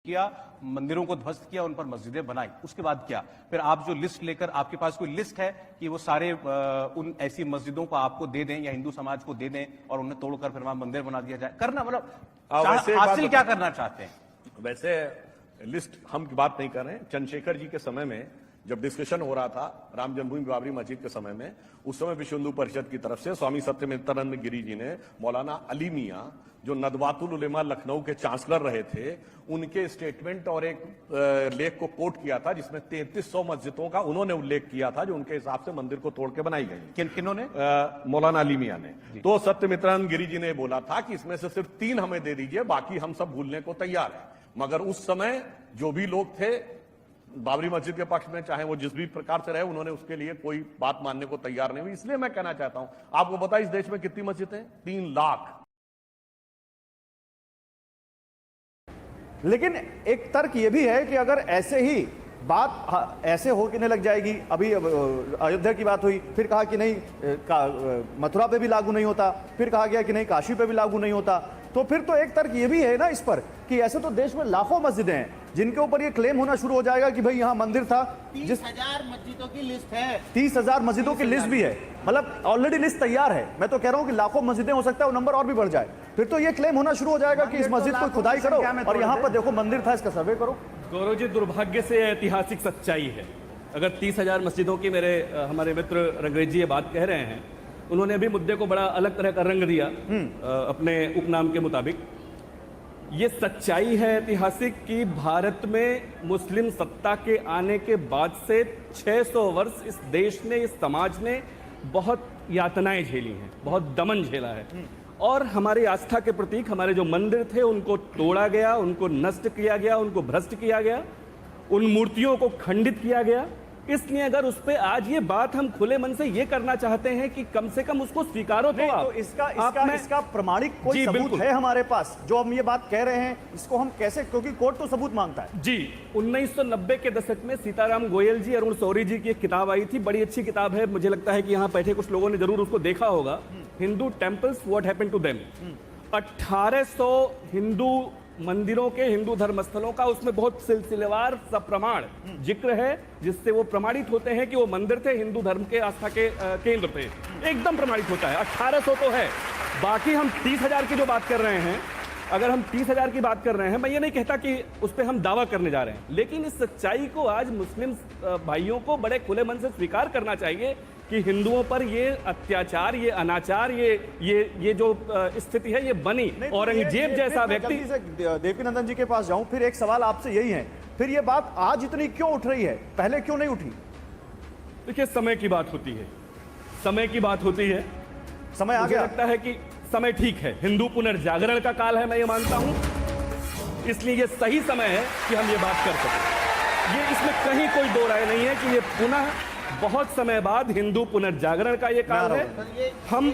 किया, मंदिरों को ध्वस्त किया, उन पर मस्जिदें बनाई। उसके बाद क्या? फिर आप जो लिस्ट लेकर, आपके पास कोई लिस्ट है कि वो सारे उन ऐसी मस्जिदों को आपको दे दें या हिंदू समाज को दे दें और उन्हें तोड़कर फिर वहां मंदिर बना दिया जाए? करना मतलब हासिल क्या करना चाहते हैं? वैसे लिस्ट हम की बात नहीं कर रहे हैं। चंद्रशेखर जी के समय में जब डिस्कशन हो रहा था राम जन्मभूमि बाबरी मस्जिद के समय में, उस समय विश्व हिंदू परिषद की तरफ से स्वामी सत्यमित्रानंद गिरी जी ने मौलाना अली मियां, जो नदवातुल उलेमा लखनऊ के चांसलर रहे थे, उनके स्टेटमेंट और एक लेख को कोट किया था जिसमें 3300 मस्जिदों का उन्होंने उल्लेख किया था जो उनके हिसाब से मंदिर को तोड़ के बनाई गई। किन्होंने? मौलाना अली मियां ने। तो सत्यमित्रानंद गिरी जी ने बोला था कि इसमें से सिर्फ 3 हमें दे दीजिए, बाकी हम सब भूलने को तैयार है। मगर उस समय जो भी लोग थे बाबरी मस्जिद के पक्ष में, चाहे वो जिस भी प्रकार से रहे, उन्होंने उसके लिए कोई बात मानने को तैयार नहीं हुई। इसलिए मैं कहना चाहता हूं, आपको पता है इस देश में कितनी मस्जिदें हैं? 3 लाख। लेकिन एक तर्क यह भी है कि अगर ऐसे ही बात ऐसे होने लग जाएगी, अभी अयोध्या की बात हुई, फिर कहा कि नहीं मथुरा पे भी लागू नहीं होता, फिर कहा गया कि नहीं काशी पे भी लागू नहीं होता, तो फिर तो एक तर्क ये भी है ना इस पर कि ऐसे तो देश में लाखों मस्जिदें हैं जिनके ऊपर ये क्लेम होना शुरू हो जाएगा कि भाई यहाँ मंदिर था। 30,000 मस्जिदों की लिस्ट है, 30,000 मस्जिदों की लिस्ट भी है, मतलब ऑलरेडी लिस्ट तैयार है। मैं तो कह रहा हूँ कि लाखों मस्जिदें हो सकता है वो नंबर और भी बढ़ जाए। फिर तो ये क्लेम होना शुरू हो जाएगा कि इस मस्जिद को खुदाई करो और यहाँ पर देखो मंदिर था, इसका सर्वे करो। गौरव जी, दुर्भाग्य से ऐतिहासिक सच्चाई है। अगर 30,000 मस्जिदों की हमारे मित्र रंगरेज जी ये बात कह रहे हैं, उन्होंने भी मुद्दे को बड़ा अलग तरह का रंग दिया अपने उपनाम के मुताबिक। ये सच्चाई है ऐतिहासिक कि भारत में मुस्लिम सत्ता के आने के बाद से 600 वर्ष इस देश ने, इस समाज ने बहुत यातनाएं झेली हैं, बहुत दमन झेला है। और हमारी आस्था के प्रतीक हमारे जो मंदिर थे उनको तोड़ा गया, उनको नष्ट किया गया, उनको भ्रष्ट किया गया, उन मूर्तियों को खंडित किया गया। इसलिए अगर उस पे आज ये बात हम खुले मन से ये करना चाहते हैं कि कम से कम उसको स्वीकारो तो आप। तो इसका प्रमाणिक कोई सबूत है हमारे पास जो हम ये बात कह रहे हैं? इसको हम कैसे, क्योंकि कोर्ट तो सबूत मांगता है। जी, 1990 के दशक में सीताराम गोयल जी, अरुण शौरी जी की एक किताब आई थी, बड़ी अच्छी किताब है, मुझे लगता है कि यहाँ बैठे कुछ लोगों ने जरूर उसको देखा होगा, Hindu temples what happened to them. 1800 Hindu मंदिरों के, हिंदू धर्मस्थलों का उसमें बहुत सिलसिलेवार सप्रमाण जिक्र है जिससे वो प्रमाणित होते हैं कि वो मंदिर थे, हिंदू धर्म के आस्था के केंद्र थे। एकदम प्रमाणित होता है। 1800 तो है। बाकी हम 30,000 की जो बात कर रहे हैं, अगर हम 30,000 की बात कर रहे हैं, मैं ये नहीं कहता कि उस पर हम दावा करने जा रहे हैं, लेकिन इस सच्चाई को आज मुस्लिम भाइयों को बड़े खुले मन से स्वीकार करना चाहिए कि हिंदुओं पर ये अत्याचार, ये अनाचार, ये जो स्थिति है ये बनी। औरंगजेब जैसा व्यक्ति। देवकीनंदन जी के पास जाऊं, फिर एक सवाल आपसे यही है, फिर ये बात आज इतनी क्यों उठ रही है, पहले क्यों नहीं उठी? देखिए, समय की बात होती है, समय की बात होती है। समय आ गया। लगता है कि समय ठीक है, हिंदू पुनर्जागरण का काल है, मैं ये मानता हूं, इसलिए ये सही समय है कि हम ये बात कर सकें। ये इसमें कहीं कोई दो राय नहीं है कि ये पुनः बहुत समय बाद हिंदू पुनर्जागरण का ये काल है। हम